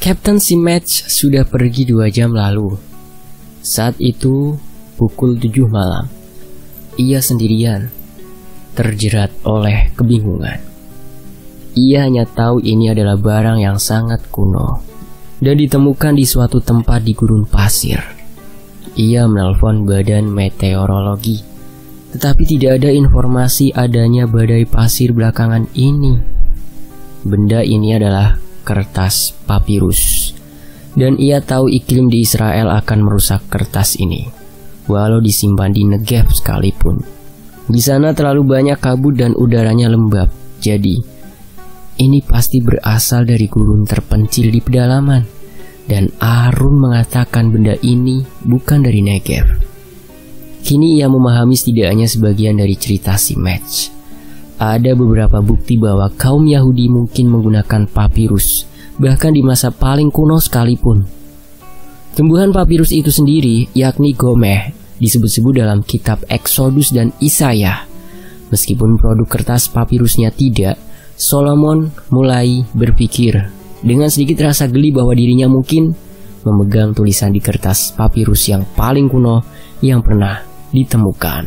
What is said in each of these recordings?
Kapten si Match sudah pergi 2 jam lalu. Saat itu pukul 7 malam. Ia sendirian, terjerat oleh kebingungan. Ia hanya tahu ini adalah barang yang sangat kuno dan ditemukan di suatu tempat di gurun pasir. Ia menelpon badan meteorologi, tetapi tidak ada informasi adanya badai pasir belakangan ini. Benda ini adalah kertas papirus, dan ia tahu iklim di Israel akan merusak kertas ini, walau disimpan di Negev sekalipun. Di sana terlalu banyak kabut dan udaranya lembab, jadi ini pasti berasal dari gurun terpencil di pedalaman. Dan Arun mengatakan benda ini bukan dari Negev. Kini ia memahami setidaknya sebagian dari cerita si Match. Ada beberapa bukti bahwa kaum Yahudi mungkin menggunakan papirus, bahkan di masa paling kuno sekalipun. Tumbuhan papirus itu sendiri, yakni gomeh, disebut-sebut dalam kitab Exodus dan Isaiah. Meskipun produk kertas papirusnya tidak, Solomon mulai berpikir dengan sedikit rasa geli bahwa dirinya mungkin memegang tulisan di kertas papirus yang paling kuno yang pernah ditemukan.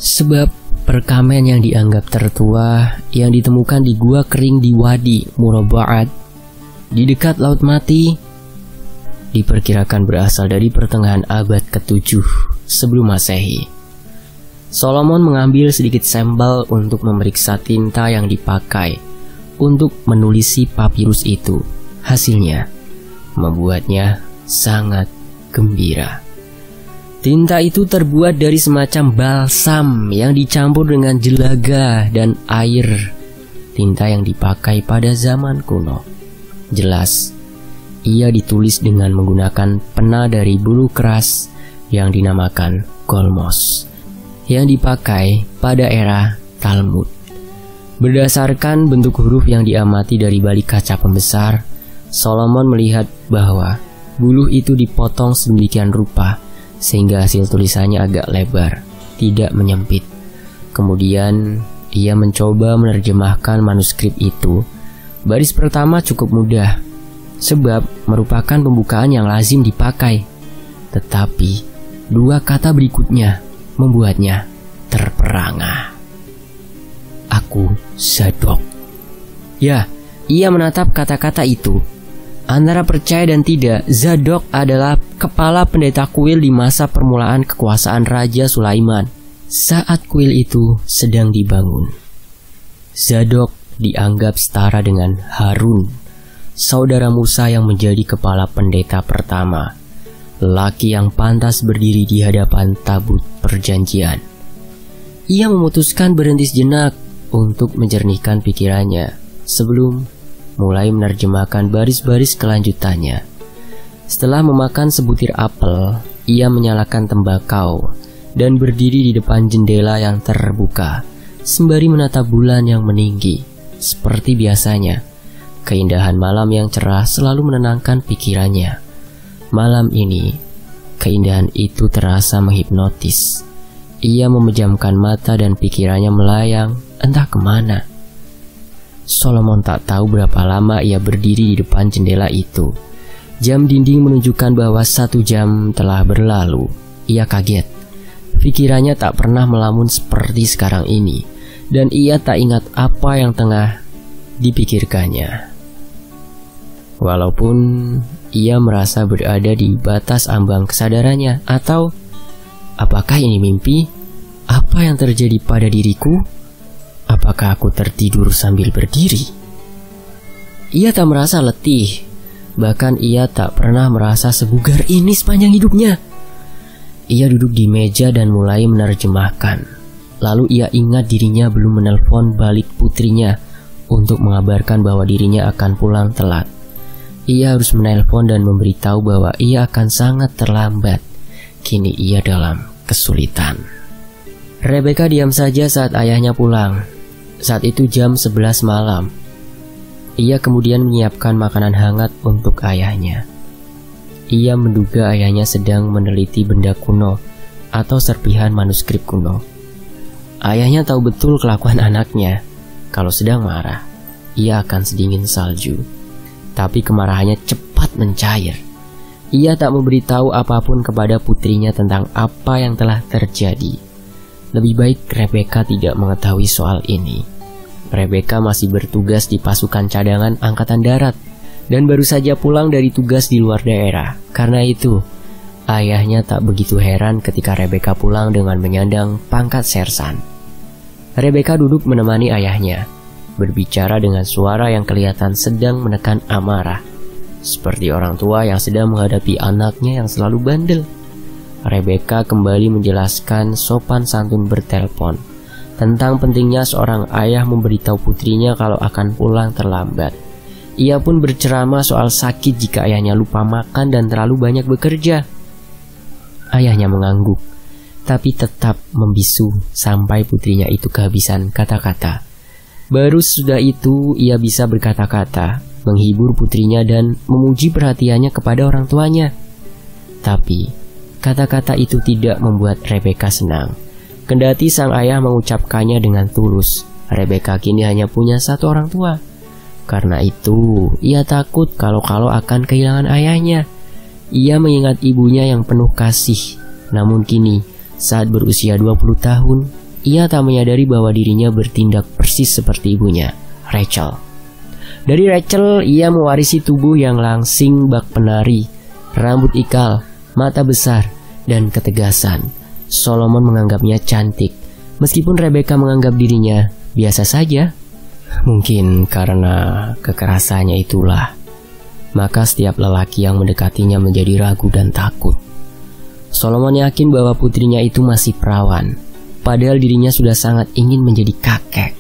Sebab perkamen yang dianggap tertua yang ditemukan di gua kering di Wadi Murabaat di dekat Laut Mati diperkirakan berasal dari pertengahan abad ke-7 sebelum Masehi. Solomon mengambil sedikit sampel untuk memeriksa tinta yang dipakai untuk menulisi papirus itu. Hasilnya membuatnya sangat gembira. Tinta itu terbuat dari semacam balsam yang dicampur dengan jelaga dan air. Tinta yang dipakai pada zaman kuno. Jelas, ia ditulis dengan menggunakan pena dari bulu keras yang dinamakan kolmos, yang dipakai pada era Talmud. Berdasarkan bentuk huruf yang diamati dari balik kaca pembesar, Solomon melihat bahwa buluh itu dipotong sedemikian rupa sehingga hasil tulisannya agak lebar, tidak menyempit. Kemudian ia mencoba menerjemahkan manuskrip itu. Baris pertama cukup mudah, sebab merupakan pembukaan yang lazim dipakai. Tetapi 2 kata berikutnya membuatnya terperangah. Aku Zadok. Ya, ia menatap kata-kata itu. Antara percaya dan tidak, Zadok adalah kepala pendeta kuil di masa permulaan kekuasaan Raja Sulaiman. Saat kuil itu sedang dibangun, Zadok dianggap setara dengan Harun, saudara Musa yang menjadi kepala pendeta pertama, lelaki yang pantas berdiri di hadapan tabut perjanjian. Ia memutuskan berhenti sejenak untuk menjernihkan pikirannya sebelum mulai menerjemahkan baris-baris kelanjutannya. Setelah memakan sebutir apel, ia menyalakan tembakau dan berdiri di depan jendela yang terbuka, sembari menatap bulan yang meninggi. Seperti biasanya, keindahan malam yang cerah selalu menenangkan pikirannya. Malam ini, keindahan itu terasa menghipnotis. Ia memejamkan mata dan pikirannya melayang entah kemana. Solomon tak tahu berapa lama ia berdiri di depan jendela itu. Jam dinding menunjukkan bahwa 1 jam telah berlalu. Ia kaget. Pikirannya tak pernah melamun seperti sekarang ini, dan ia tak ingat apa yang tengah dipikirkannya. Walaupun ia merasa berada di batas ambang kesadarannya, atau apakah ini mimpi? Apa yang terjadi pada diriku? Apakah aku tertidur sambil berdiri? Ia tak merasa letih. Bahkan ia tak pernah merasa sebugar ini sepanjang hidupnya. Ia duduk di meja dan mulai menerjemahkan. Lalu ia ingat dirinya belum menelpon balik putrinya untuk mengabarkan bahwa dirinya akan pulang telat. Ia harus menelpon dan memberitahu bahwa ia akan sangat terlambat. Kini ia dalam kesulitan. Rebecca diam saja saat ayahnya pulang. Saat itu jam 11 malam. Ia kemudian menyiapkan makanan hangat untuk ayahnya. Ia menduga ayahnya sedang meneliti benda kuno atau serpihan manuskrip kuno. Ayahnya tahu betul kelakuan anaknya. Kalau sedang marah, ia akan sedingin salju. tapi kemarahannya cepat mencair. Ia tak memberitahu apapun kepada putrinya tentang apa yang telah terjadi. Lebih baik Rebecca tidak mengetahui soal ini. Rebecca masih bertugas di pasukan cadangan Angkatan Darat dan baru saja pulang dari tugas di luar daerah. Karena itu, ayahnya tak begitu heran ketika Rebecca pulang dengan menyandang pangkat sersan. Rebecca duduk menemani ayahnya, berbicara dengan suara yang kelihatan sedang menekan amarah, seperti orang tua yang sedang menghadapi anaknya yang selalu bandel. Rebecca kembali menjelaskan sopan santun bertelepon tentang pentingnya seorang ayah memberitahu putrinya kalau akan pulang terlambat. Ia pun berceramah soal sakit jika ayahnya lupa makan dan terlalu banyak bekerja. Ayahnya mengangguk, tapi tetap membisu sampai putrinya itu kehabisan kata-kata. Baru sesudah itu ia bisa berkata-kata, menghibur putrinya dan memuji perhatiannya kepada orang tuanya. Tapi kata-kata itu tidak membuat Rebecca senang. Kendati sang ayah mengucapkannya dengan tulus, Rebecca kini hanya punya satu orang tua. Karena itu, ia takut kalau-kalau akan kehilangan ayahnya. Ia mengingat ibunya yang penuh kasih. Namun kini, saat berusia 20 tahun, ia tak menyadari bahwa dirinya bertindak persis seperti ibunya, Rachel. Dari Rachel, ia mewarisi tubuh yang langsing bak penari, rambut ikal, mata besar, dan ketegasan. Solomon menganggapnya cantik, meskipun Rebecca menganggap dirinya biasa saja. Mungkin karena kekerasannya itulah, maka setiap lelaki yang mendekatinya menjadi ragu dan takut. Solomon yakin bahwa putrinya itu masih perawan, padahal dirinya sudah sangat ingin menjadi kakek.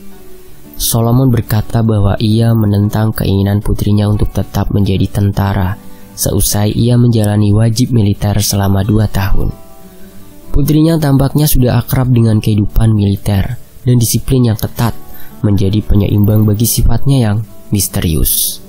Solomon berkata bahwa ia menentang keinginan putrinya untuk tetap menjadi tentara seusai ia menjalani wajib militer selama 2 tahun. Putrinya tampaknya sudah akrab dengan kehidupan militer dan disiplin yang ketat menjadi penyeimbang bagi sifatnya yang misterius.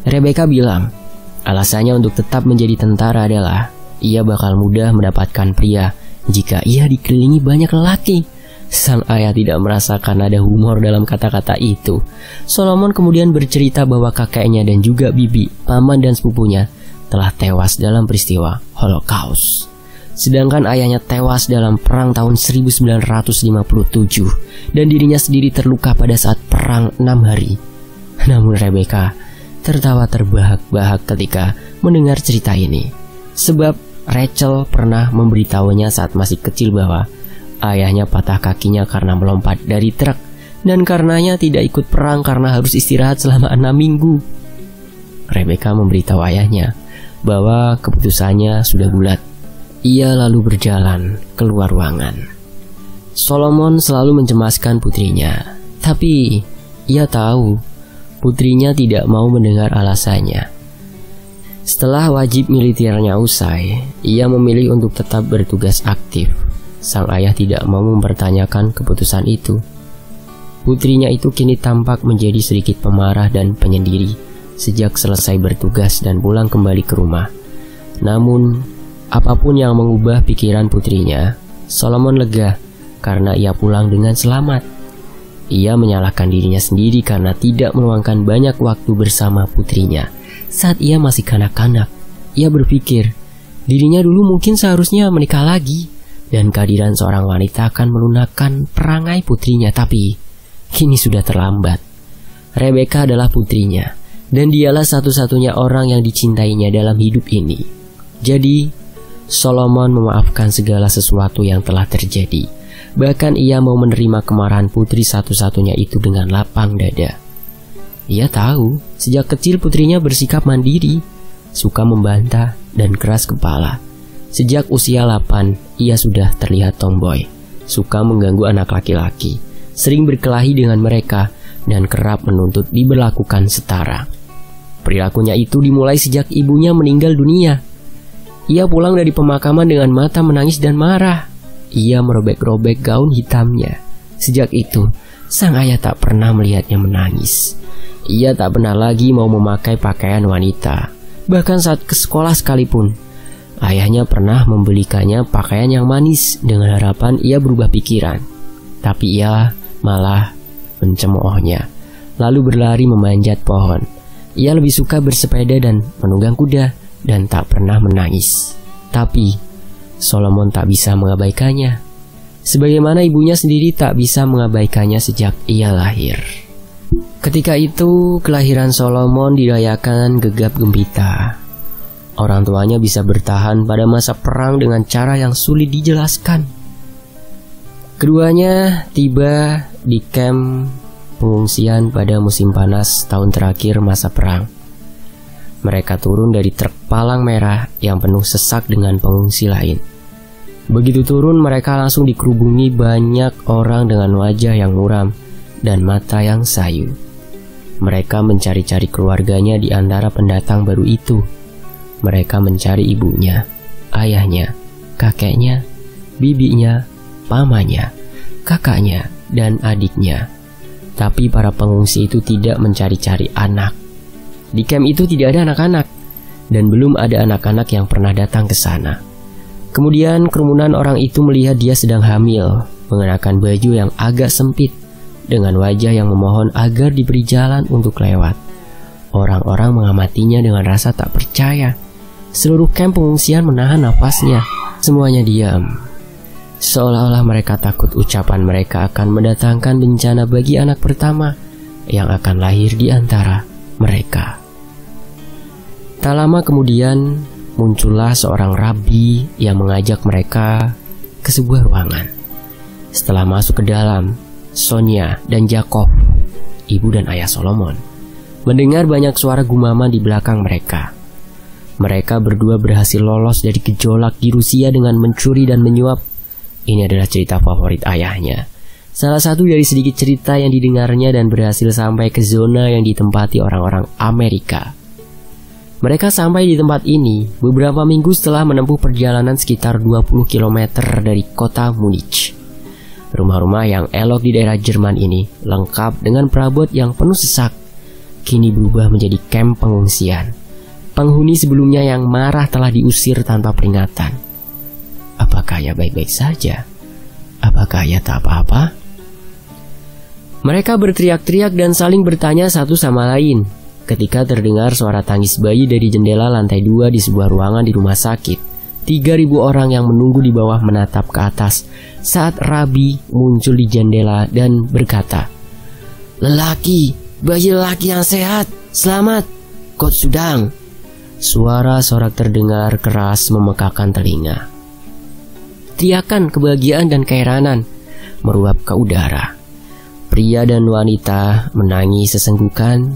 Rebecca bilang, alasannya untuk tetap menjadi tentara adalah ia bakal mudah mendapatkan pria jika ia dikelilingi banyak lelaki. Sang ayah tidak merasakan ada humor dalam kata-kata itu. Solomon kemudian bercerita bahwa kakeknya dan juga bibi, paman dan sepupunya telah tewas dalam peristiwa Holocaust. Sedangkan ayahnya tewas dalam perang tahun 1957 dan dirinya sendiri terluka pada saat perang 6 hari. Namun Rebecca tertawa terbahak-bahak ketika mendengar cerita ini, sebab Rachel pernah memberitahunya saat masih kecil bahwa ayahnya patah kakinya karena melompat dari truk dan karenanya tidak ikut perang karena harus istirahat selama 6 minggu. Rebecca memberitahu ayahnya bahwa keputusannya sudah bulat. Ia lalu berjalan keluar ruangan. Solomon selalu mencemaskan putrinya, tapi ia tahu putrinya tidak mau mendengar alasannya. Setelah wajib militernya usai, ia memilih untuk tetap bertugas aktif. Sang ayah tidak mau mempertanyakan keputusan itu. Putrinya itu kini tampak menjadi sedikit pemarah dan penyendiri sejak selesai bertugas dan pulang kembali ke rumah. Namun, apapun yang mengubah pikiran putrinya, Solomon lega karena ia pulang dengan selamat. Ia menyalahkan dirinya sendiri karena tidak meluangkan banyak waktu bersama putrinya saat ia masih kanak-kanak. Ia berpikir, dirinya dulu mungkin seharusnya menikah lagi dan kehadiran seorang wanita akan melunakkan perangai putrinya, tapi kini sudah terlambat. Rebecca adalah putrinya dan dialah satu-satunya orang yang dicintainya dalam hidup ini. Jadi, Solomon memaafkan segala sesuatu yang telah terjadi. Bahkan ia mau menerima kemarahan putri satu-satunya itu dengan lapang dada. Ia tahu sejak kecil putrinya bersikap mandiri, suka membantah dan keras kepala. Sejak usia 8, ia sudah terlihat tomboy, suka mengganggu anak laki-laki, sering berkelahi dengan mereka, dan kerap menuntut diberlakukan setara. Perilakunya itu dimulai sejak ibunya meninggal dunia. Ia pulang dari pemakaman dengan mata menangis dan marah. Ia merobek-robek gaun hitamnya. Sejak itu, sang ayah tak pernah melihatnya menangis. Ia tak pernah lagi mau memakai pakaian wanita. Bahkan saat ke sekolah sekalipun, ayahnya pernah membelikannya pakaian yang manis dengan harapan ia berubah pikiran. Tapi ia malah mencemoohnya, lalu berlari memanjat pohon. Ia lebih suka bersepeda dan menunggang kuda dan tak pernah menangis. Tapi Solomon tak bisa mengabaikannya, sebagaimana ibunya sendiri tak bisa mengabaikannya sejak ia lahir. Ketika itu kelahiran Solomon dirayakan gegap gempita. Orang tuanya bisa bertahan pada masa perang dengan cara yang sulit dijelaskan. Keduanya tiba di kamp pengungsian pada musim panas tahun terakhir masa perang. Mereka turun dari truk palang merah yang penuh sesak dengan pengungsi lain. Begitu turun, mereka langsung dikerubungi banyak orang dengan wajah yang muram dan mata yang sayu. Mereka mencari-cari keluarganya di antara pendatang baru itu. Mereka mencari ibunya, ayahnya, kakeknya, bibinya, pamannya, kakaknya, dan adiknya. Tapi para pengungsi itu tidak mencari-cari anak. Di kamp itu tidak ada anak-anak, dan belum ada anak-anak yang pernah datang ke sana. Kemudian kerumunan orang itu melihat dia sedang hamil, mengenakan baju yang agak sempit, dengan wajah yang memohon agar diberi jalan untuk lewat. Orang-orang mengamatinya dengan rasa tak percaya. Seluruh kamp pengungsian menahan nafasnya. Semuanya diam, seolah-olah mereka takut ucapan mereka akan mendatangkan bencana bagi anak pertama yang akan lahir di antara mereka. Tak lama kemudian muncullah seorang rabi yang mengajak mereka ke sebuah ruangan. Setelah masuk ke dalam, Sonia dan Jacob, ibu dan ayah Solomon, mendengar banyak suara gumaman di belakang mereka. Mereka berdua berhasil lolos dari gejolak di Rusia dengan mencuri dan menyuap. Ini adalah cerita favorit ayahnya. Salah satu dari sedikit cerita yang didengarnya dan berhasil sampai ke zona yang ditempati orang-orang Amerika. Mereka sampai di tempat ini beberapa minggu setelah menempuh perjalanan sekitar 20 km dari kota Munich. Rumah-rumah yang elok di daerah Jerman ini, lengkap dengan perabot yang penuh sesak, kini berubah menjadi kamp pengungsian. Penghuni sebelumnya yang marah telah diusir tanpa peringatan. Apakah ia baik-baik saja? Apakah ia tak apa-apa? Mereka berteriak-teriak dan saling bertanya satu sama lain ketika terdengar suara tangis bayi dari jendela lantai 2 di sebuah ruangan di rumah sakit. 3.000 orang yang menunggu di bawah menatap ke atas saat Rabi muncul di jendela dan berkata, "Lelaki, bayi lelaki yang sehat, selamat, Coach Sudang." Suara sorak terdengar keras memekakan telinga. Teriakan kebahagiaan dan keheranan meruap ke udara. Pria dan wanita menangis sesenggukan,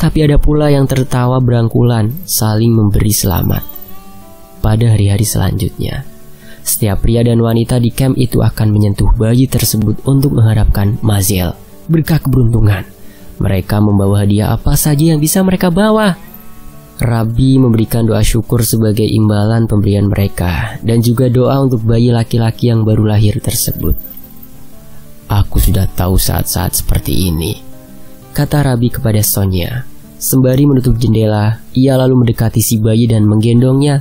tapi ada pula yang tertawa berangkulan saling memberi selamat. Pada hari-hari selanjutnya, setiap pria dan wanita di kamp itu akan menyentuh bayi tersebut untuk mengharapkan mazel, berkah keberuntungan. Mereka membawa hadiah apa saja yang bisa mereka bawa. Rabi memberikan doa syukur sebagai imbalan pemberian mereka dan juga doa untuk bayi laki-laki yang baru lahir tersebut. "Aku sudah tahu saat-saat seperti ini," kata Rabi kepada Sonia. Sembari menutup jendela, ia lalu mendekati si bayi dan menggendongnya.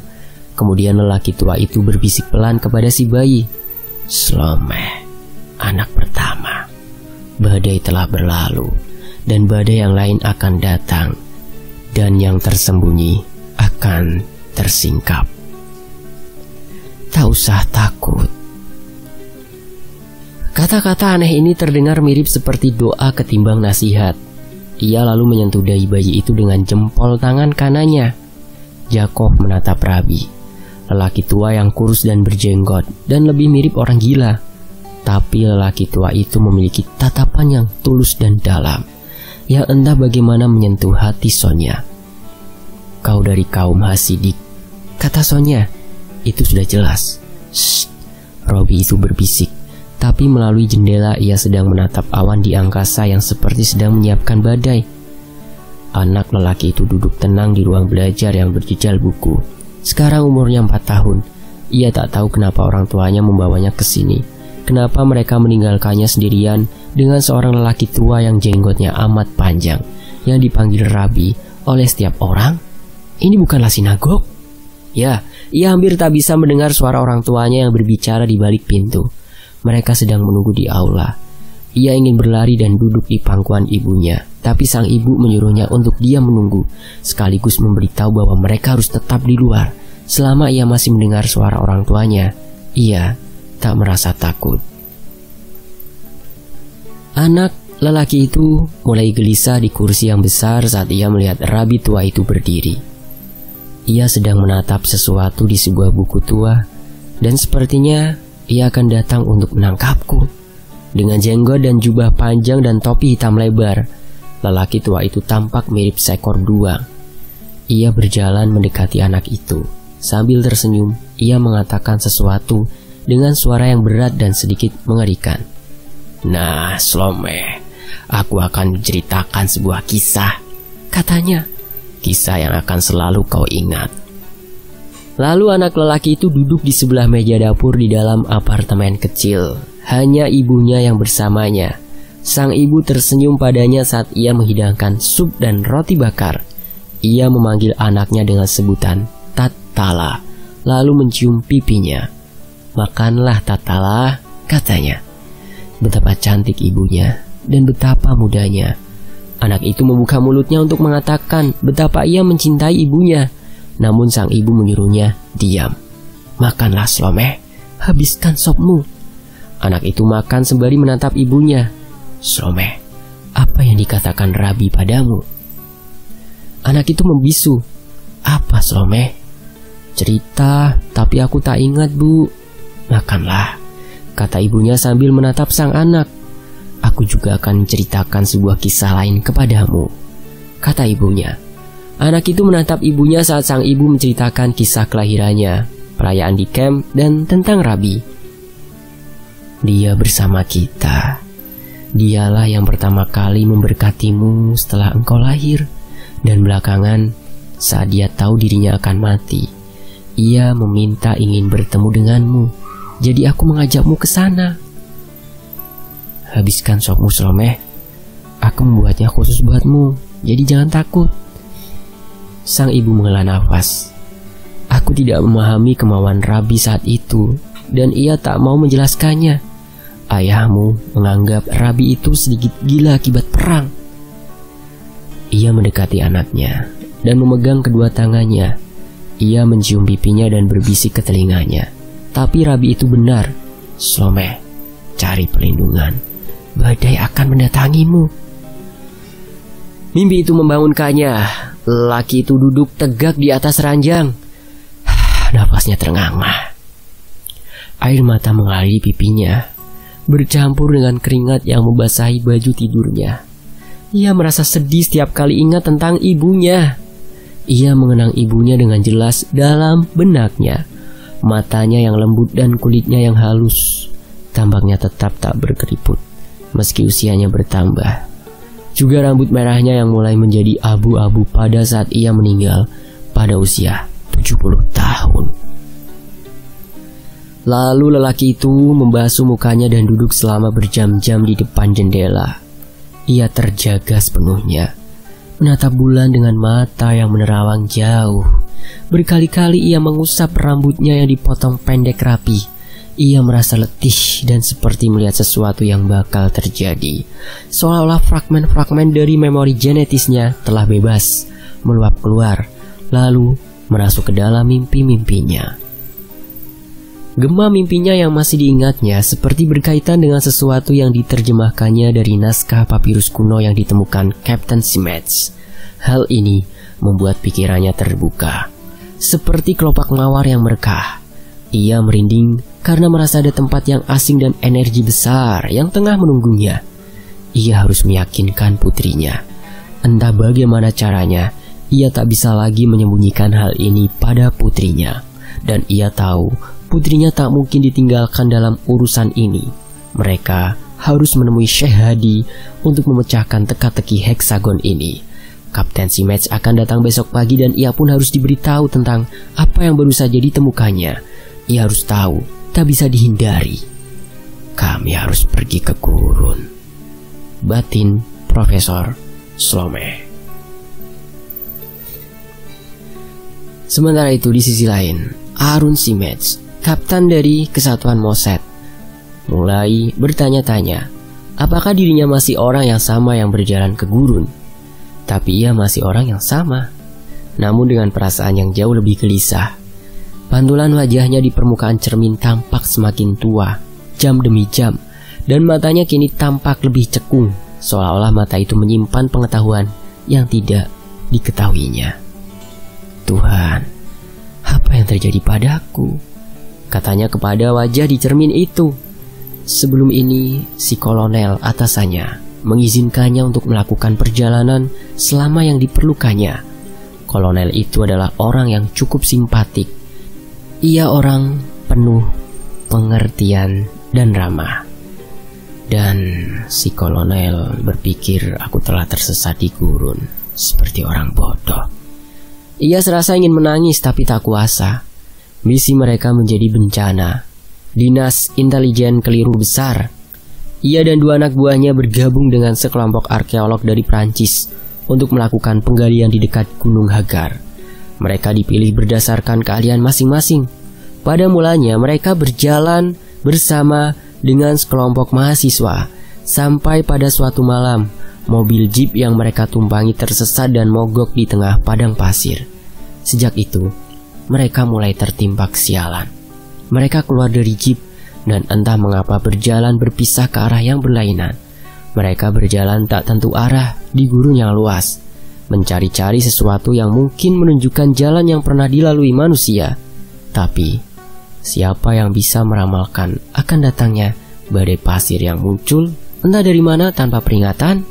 Kemudian lelaki tua itu berbisik pelan kepada si bayi, "Slomeh, anak pertama. Badai telah berlalu dan badai yang lain akan datang. Dan yang tersembunyi akan tersingkap. Tak usah takut." Kata-kata aneh ini terdengar mirip seperti doa ketimbang nasihat. Ia lalu menyentuh dahi bayi itu dengan jempol tangan kanannya. Jacob menatap Rabi, lelaki tua yang kurus dan berjenggot dan lebih mirip orang gila. Tapi lelaki tua itu memiliki tatapan yang tulus dan dalam, yang entah bagaimana menyentuh hati Sonia. "Kau dari kaum Hasidik," kata Sonia. "Itu sudah jelas." "Shh," Robi itu berbisik. Tapi melalui jendela ia sedang menatap awan di angkasa yang seperti sedang menyiapkan badai. Anak lelaki itu duduk tenang di ruang belajar yang berjejal buku. Sekarang umurnya 4 tahun. Ia tak tahu kenapa orang tuanya membawanya ke sini. Kenapa mereka meninggalkannya sendirian dengan seorang lelaki tua yang jenggotnya amat panjang, yang dipanggil Rabi oleh setiap orang? Ini bukanlah sinagog? Ya, ia hampir tak bisa mendengar suara orang tuanya yang berbicara di balik pintu. Mereka sedang menunggu di aula. Ia ingin berlari dan duduk di pangkuan ibunya, tapi sang ibu menyuruhnya untuk dia menunggu, sekaligus memberitahu bahwa mereka harus tetap di luar. Selama ia masih mendengar suara orang tuanya, ia tak merasa takut. Anak lelaki itu mulai gelisah di kursi yang besar saat ia melihat rabi tua itu berdiri. Ia sedang menatap sesuatu di sebuah buku tua, dan sepertinya ia akan datang untuk menangkapku. Dengan jenggot dan jubah panjang dan topi hitam lebar, lelaki tua itu tampak mirip seekor beruang. Ia berjalan mendekati anak itu. Sambil tersenyum, ia mengatakan sesuatu dengan suara yang berat dan sedikit mengerikan. "Nah, Slomeh, aku akan menceritakan sebuah kisah," katanya. "Kisah yang akan selalu kau ingat." Lalu anak lelaki itu duduk di sebelah meja dapur di dalam apartemen kecil. Hanya ibunya yang bersamanya. Sang ibu tersenyum padanya saat ia menghidangkan sup dan roti bakar. Ia memanggil anaknya dengan sebutan Tatala, lalu mencium pipinya. "Makanlah Tatala," katanya. Betapa cantik ibunya dan betapa mudanya. Anak itu membuka mulutnya untuk mengatakan betapa ia mencintai ibunya. Namun sang ibu menyuruhnya diam. "Makanlah Slomeh, habiskan sopmu." Anak itu makan sembari menatap ibunya. "Slomeh, apa yang dikatakan Rabi padamu?" Anak itu membisu. "Apa Slomeh?" "Cerita, tapi aku tak ingat, Bu." "Makanlah," kata ibunya sambil menatap sang anak. "Aku juga akan menceritakan sebuah kisah lain kepadamu," kata ibunya. Anak itu menatap ibunya saat sang ibu menceritakan kisah kelahirannya, perayaan di camp, dan tentang Rabi. "Dia bersama kita. Dialah yang pertama kali memberkatimu setelah engkau lahir. Dan belakangan, saat dia tahu dirinya akan mati, ia meminta ingin bertemu denganmu. Jadi aku mengajakmu ke sana." "Habiskan sopmu Slomeh. Aku membuatnya khusus buatmu, jadi jangan takut." Sang ibu menghela nafas. Aku tidak memahami kemauan Rabi saat itu, dan ia tak mau menjelaskannya. Ayahmu menganggap Rabi itu sedikit gila akibat perang. Ia mendekati anaknya dan memegang kedua tangannya. Ia mencium pipinya dan berbisik ke telinganya. Tapi Rabi itu benar. "Slomeh, cari perlindungan. Badai akan mendatangimu." Mimpi itu membangunkannya. Lelaki itu duduk tegak di atas ranjang. Nafasnya terengah-engah. Air mata mengalir di pipinya, bercampur dengan keringat yang membasahi baju tidurnya. Ia merasa sedih setiap kali ingat tentang ibunya. Ia mengenang ibunya dengan jelas dalam benaknya. Matanya yang lembut dan kulitnya yang halus. Tampaknya tetap tak berkeriput, meski usianya bertambah. Juga rambut merahnya yang mulai menjadi abu-abu pada saat ia meninggal pada usia 70 tahun. Lalu lelaki itu membasuh mukanya dan duduk selama berjam-jam di depan jendela. Ia terjaga sepenuhnya, menatap bulan dengan mata yang menerawang jauh. Berkali-kali ia mengusap rambutnya yang dipotong pendek rapi. Ia merasa letih dan seperti melihat sesuatu yang bakal terjadi. Seolah-olah fragmen-fragmen dari memori genetisnya telah bebas meluap keluar, lalu merasuk ke dalam mimpi-mimpinya. Gema mimpinya yang masih diingatnya seperti berkaitan dengan sesuatu yang diterjemahkannya dari naskah papirus kuno yang ditemukan Kapten Simets. Hal ini membuat pikirannya terbuka, seperti kelopak mawar yang merekah. Ia merinding karena merasa ada tempat yang asing dan energi besar yang tengah menunggunya. Ia harus meyakinkan putrinya. Entah bagaimana caranya, ia tak bisa lagi menyembunyikan hal ini pada putrinya. Dan ia tahu putrinya tak mungkin ditinggalkan dalam urusan ini. Mereka harus menemui Syekh Hadi untuk memecahkan teka-teki heksagon ini. Kapten Simets akan datang besok pagi dan ia pun harus diberitahu tentang apa yang baru saja ditemukannya. Ia harus tahu, tak bisa dihindari. Kami harus pergi ke gurun. Batin Profesor Slomeh. Sementara itu di sisi lain, Arun Simets, kapten dari Kesatuan Mossad, mulai bertanya-tanya Apakah dirinya masih orang yang sama yang berjalan ke gurun? Tapi ia masih orang yang sama, namun dengan perasaan yang jauh lebih gelisah. Pantulan wajahnya di permukaan cermin tampak semakin tua, jam demi jam, dan matanya kini tampak lebih cekung, seolah-olah mata itu menyimpan pengetahuan yang tidak diketahuinya. Tuhan, apa yang terjadi padaku? Katanya kepada wajah di cermin itu. Sebelum ini, si kolonel atasannya mengizinkannya untuk melakukan perjalanan selama yang diperlukannya. Kolonel itu adalah orang yang cukup simpatik. Ia orang penuh pengertian dan ramah. Dan si kolonel berpikir aku telah tersesat di gurun seperti orang bodoh. Ia serasa ingin menangis tapi tak kuasa. Misi mereka menjadi bencana. Dinas intelijen keliru besar. Ia dan 2 anak buahnya bergabung dengan sekelompok arkeolog dari Prancis untuk melakukan penggalian di dekat Gunung Hagar. Mereka dipilih berdasarkan keahlian masing-masing. Pada mulanya mereka berjalan bersama dengan sekelompok mahasiswa. Sampai pada suatu malam, mobil jeep yang mereka tumpangi tersesat dan mogok di tengah padang pasir. Sejak itu, mereka mulai tertimpa kesialan. Mereka keluar dari jeep dan entah mengapa berjalan berpisah ke arah yang berlainan. Mereka berjalan tak tentu arah di gurun yang luas, mencari-cari sesuatu yang mungkin menunjukkan jalan yang pernah dilalui manusia. Tapi, siapa yang bisa meramalkan akan datangnya badai pasir yang muncul entah dari mana tanpa peringatan?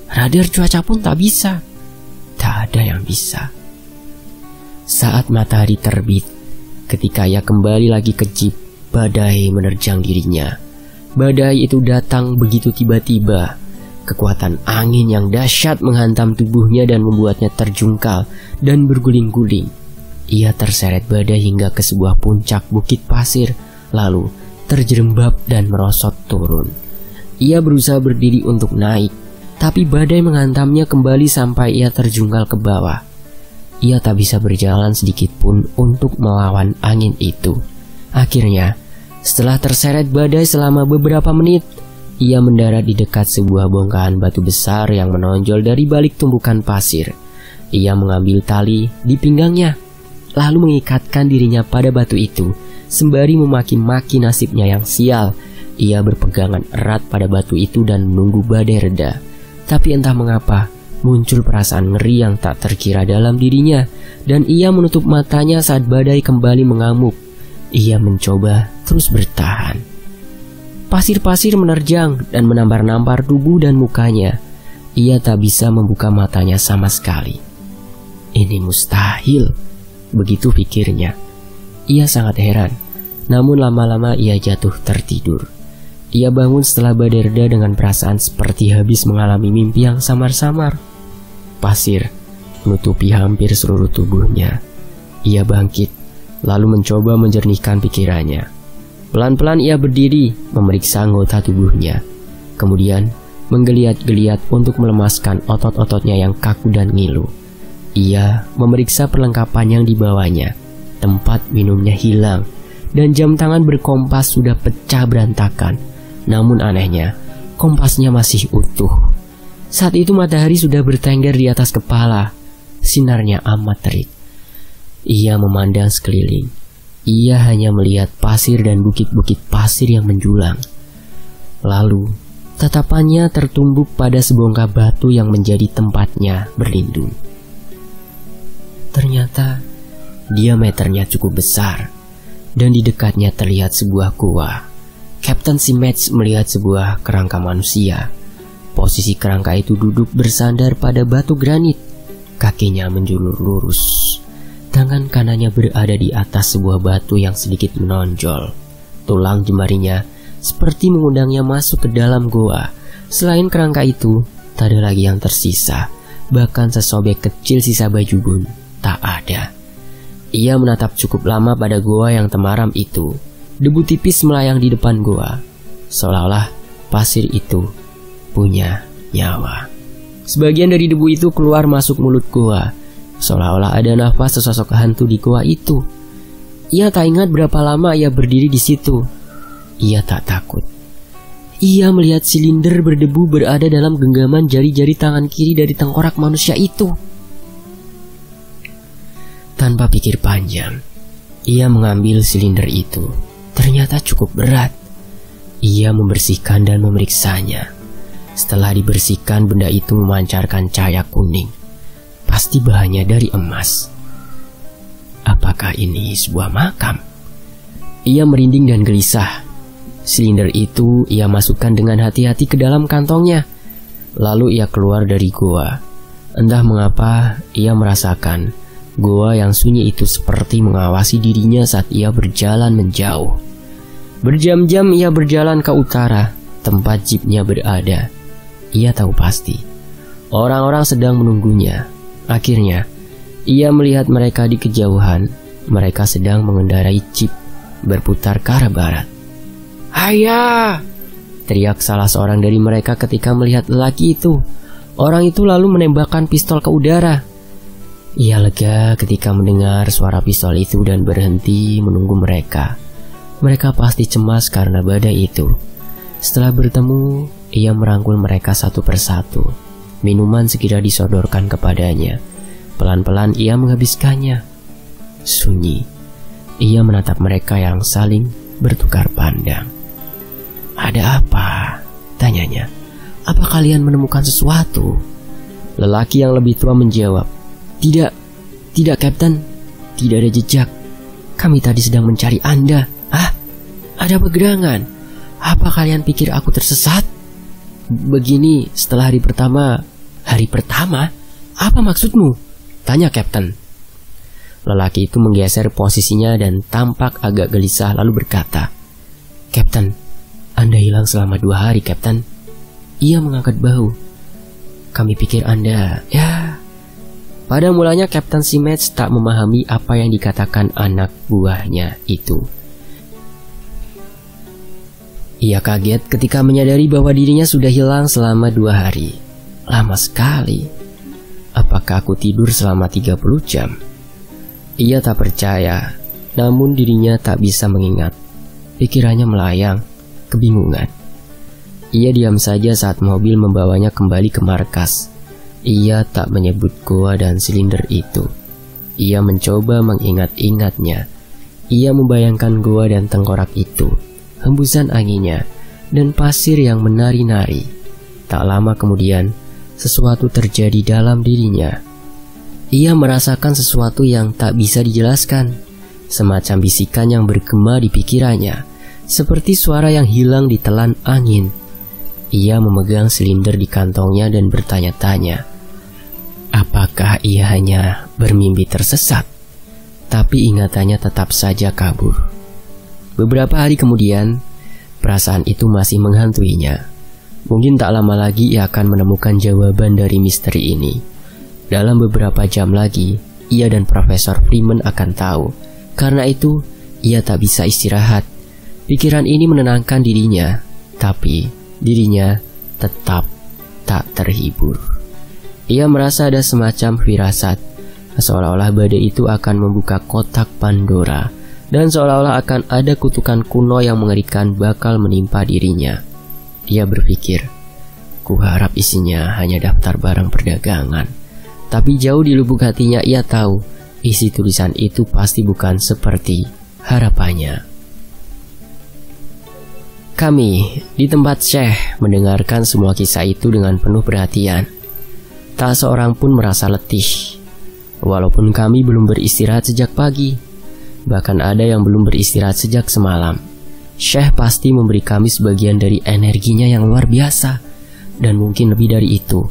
Radar cuaca pun tak bisa. Tak ada yang bisa. Saat matahari terbit, ketika ia kembali lagi ke jeep, badai menerjang dirinya. Badai itu datang begitu tiba-tiba. Kekuatan angin yang dahsyat menghantam tubuhnya dan membuatnya terjungkal dan berguling-guling. Ia terseret badai hingga ke sebuah puncak bukit pasir, lalu terjerembab dan merosot turun. Ia berusaha berdiri untuk naik, tapi badai menghantamnya kembali sampai ia terjungkal ke bawah. Ia tak bisa berjalan sedikit pun untuk melawan angin itu. Akhirnya, setelah terseret badai selama beberapa menit, ia mendarat di dekat sebuah bongkahan batu besar yang menonjol dari balik tumpukan pasir. Ia mengambil tali di pinggangnya, lalu mengikatkan dirinya pada batu itu, sembari memaki-maki nasibnya yang sial. Ia berpegangan erat pada batu itu dan menunggu badai reda. Tapi entah mengapa, muncul perasaan ngeri yang tak terkira dalam dirinya, dan ia menutup matanya saat badai kembali mengamuk. Ia mencoba terus bertahan. Pasir-pasir menerjang dan menampar-nampar tubuh dan mukanya. Ia tak bisa membuka matanya sama sekali. Ini mustahil, begitu pikirnya. Ia sangat heran, namun lama-lama ia jatuh tertidur. Ia bangun setelah badai reda dengan perasaan seperti habis mengalami mimpi yang samar-samar. Pasir menutupi hampir seluruh tubuhnya. Ia bangkit, lalu mencoba menjernihkan pikirannya. Pelan-pelan ia berdiri, memeriksa anggota tubuhnya. Kemudian menggeliat-geliat untuk melemaskan otot-ototnya yang kaku dan ngilu. Ia memeriksa perlengkapan yang dibawanya. Tempat minumnya hilang, dan jam tangan berkompas sudah pecah berantakan. Namun anehnya, kompasnya masih utuh. Saat itu matahari sudah bertengger di atas kepala. Sinarnya amat terik. Ia memandang sekeliling. Ia hanya melihat pasir dan bukit-bukit pasir yang menjulang. Lalu, tatapannya tertumbuk pada sebongkah batu yang menjadi tempatnya berlindung. Ternyata, diameternya cukup besar, dan di dekatnya terlihat sebuah gua. Kapten Simets melihat sebuah kerangka manusia. Posisi kerangka itu duduk bersandar pada batu granit. Kakinya menjulur lurus. Tangan kanannya berada di atas sebuah batu yang sedikit menonjol. Tulang jemarinya seperti mengundangnya masuk ke dalam goa. Selain kerangka itu, tak ada lagi yang tersisa. Bahkan sesobek kecil sisa baju pun tak ada. Ia menatap cukup lama pada goa yang temaram itu. Debu tipis melayang di depan goa, seolah-olah pasir itu punya nyawa. Sebagian dari debu itu keluar masuk mulut goa, seolah-olah ada nafas sesosok hantu di goa itu. Ia tak ingat berapa lama ia berdiri di situ. Ia tak takut. ia melihat silinder berdebu berada dalam genggaman jari-jari tangan kiri dari tengkorak manusia itu. Tanpa pikir panjang, ia mengambil silinder itu. Ternyata cukup berat. Ia membersihkan dan memeriksanya. Setelah dibersihkan, benda itu memancarkan cahaya kuning. Pasti bahannya dari emas. Apakah ini sebuah makam? Ia merinding dan gelisah. Silinder itu ia masukkan dengan hati-hati ke dalam kantongnya. Lalu ia keluar dari goa. Entah mengapa ia merasakan goa yang sunyi itu seperti mengawasi dirinya saat ia berjalan menjauh. Berjam-jam ia berjalan ke utara, tempat jeepnya berada. Ia tahu pasti orang-orang sedang menunggunya. Akhirnya ia melihat mereka di kejauhan. Mereka sedang mengendarai jeep berputar ke arah barat. "Ayah!" teriak salah seorang dari mereka ketika melihat lelaki itu. Orang itu lalu menembakkan pistol ke udara. Ia lega ketika mendengar suara pistol itu dan berhenti menunggu mereka. Mereka pasti cemas karena badai itu. Setelah bertemu, ia merangkul mereka satu persatu. Minuman segera disodorkan kepadanya. Pelan-pelan ia menghabiskannya. Sunyi. Ia menatap mereka yang saling bertukar pandang. "Ada apa?" tanyanya. "Apa kalian menemukan sesuatu?" Lelaki yang lebih tua menjawab, Tidak, Kapten. Tidak ada jejak. Kami tadi sedang mencari Anda." "Ah, ada pegerangan. Apa kalian pikir aku tersesat?" "Begini setelah hari pertama." "Hari pertama? Apa maksudmu?" tanya Kapten. Lelaki itu menggeser posisinya dan tampak agak gelisah lalu berkata, "Kapten, Anda hilang selama 2 hari, Kapten." Ia mengangkat bahu. "Kami pikir Anda, ya..." Pada mulanya Kapten Simets tak memahami apa yang dikatakan anak buahnya itu. Ia kaget ketika menyadari bahwa dirinya sudah hilang selama 2 hari. Lama sekali. Apakah aku tidur selama 30 jam? Ia tak percaya, namun dirinya tak bisa mengingat. Pikirannya melayang, kebingungan. Ia diam saja saat mobil membawanya kembali ke markas. Ia tak menyebut goa dan silinder itu. Ia mencoba mengingat-ingatnya. Ia membayangkan goa dan tengkorak itu, hembusan anginnya, dan pasir yang menari-nari. Tak lama kemudian, sesuatu terjadi dalam dirinya. Ia merasakan sesuatu yang tak bisa dijelaskan, semacam bisikan yang bergema di pikirannya, seperti suara yang hilang ditelan angin. Ia memegang silinder di kantongnya dan bertanya-tanya, apakah ia hanya bermimpi tersesat? Tapi ingatannya tetap saja kabur. Beberapa hari kemudian, perasaan itu masih menghantuinya. Mungkin tak lama lagi ia akan menemukan jawaban dari misteri ini. Dalam beberapa jam lagi, ia dan Profesor Freeman akan tahu. Karena itu, ia tak bisa istirahat. Pikiran ini menenangkan dirinya, tapi dirinya tetap tak terhibur. Ia merasa ada semacam firasat, seolah-olah badai itu akan membuka kotak Pandora, dan seolah-olah akan ada kutukan kuno yang mengerikan bakal menimpa dirinya. Ia berpikir, kuharap isinya hanya daftar barang perdagangan. Tapi jauh di lubuk hatinya ia tahu, isi tulisan itu pasti bukan seperti harapannya. Kami di tempat Syekh mendengarkan semua kisah itu dengan penuh perhatian. Tak seorang pun merasa letih. Walaupun kami belum beristirahat sejak pagi, bahkan ada yang belum beristirahat sejak semalam. Syekh pasti memberi kami sebagian dari energinya yang luar biasa. Dan mungkin lebih dari itu,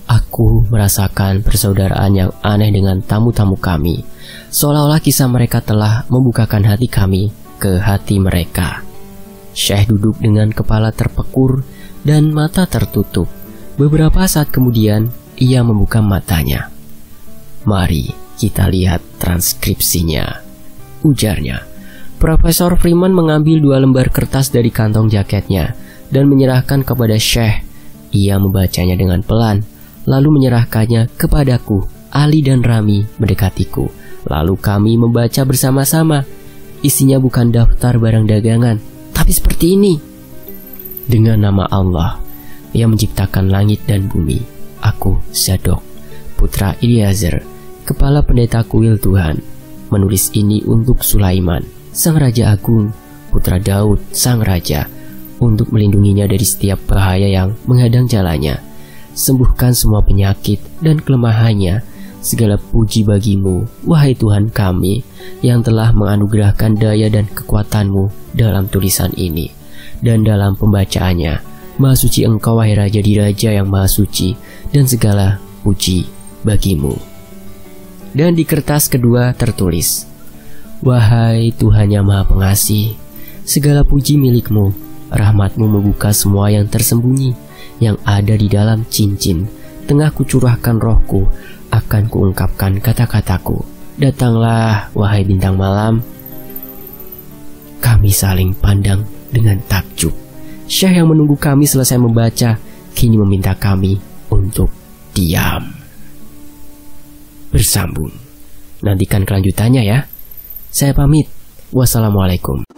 aku merasakan persaudaraan yang aneh dengan tamu-tamu kami. Seolah-olah kisah mereka telah membukakan hati kami ke hati mereka. Syekh duduk dengan kepala terpekur dan mata tertutup. Beberapa saat kemudian, ia membuka matanya. Mari kita lihat transkripsinya, ujarnya. Profesor Freeman mengambil 2 lembar kertas dari kantong jaketnya dan menyerahkan kepada Syekh. Ia membacanya dengan pelan, lalu menyerahkannya kepadaku. Ali dan Rami mendekatiku. Lalu kami membaca bersama-sama. Isinya bukan daftar barang dagangan, tapi seperti ini. Dengan nama Allah yang menciptakan langit dan bumi, aku, Zadok, putra Eliezer, kepala pendeta kuil Tuhan, menulis ini untuk Sulaiman, sang raja agung, putra Daud, sang raja, untuk melindunginya dari setiap bahaya yang menghadang jalannya. Sembuhkan semua penyakit dan kelemahannya. Segala puji bagimu, wahai Tuhan kami, yang telah menganugerahkan daya dan kekuatan-Mu dalam tulisan ini dan dalam pembacaannya. Maha suci Engkau, wahai Raja di Raja yang maha suci, dan segala puji bagimu. Dan di kertas kedua tertulis, wahai Tuhan yang maha pengasih, segala puji milik-Mu, rahmat-Mu membuka semua yang tersembunyi, yang ada di dalam cincin. Tengah kucurahkan rohku, akan kuungkapkan kata-kataku. Datanglah, wahai bintang malam. Kami saling pandang dengan takjub. Syekh yang menunggu kami selesai membaca, kini meminta kami untuk diam. Bersambung. Nantikan kelanjutannya ya. Saya pamit. Wassalamualaikum.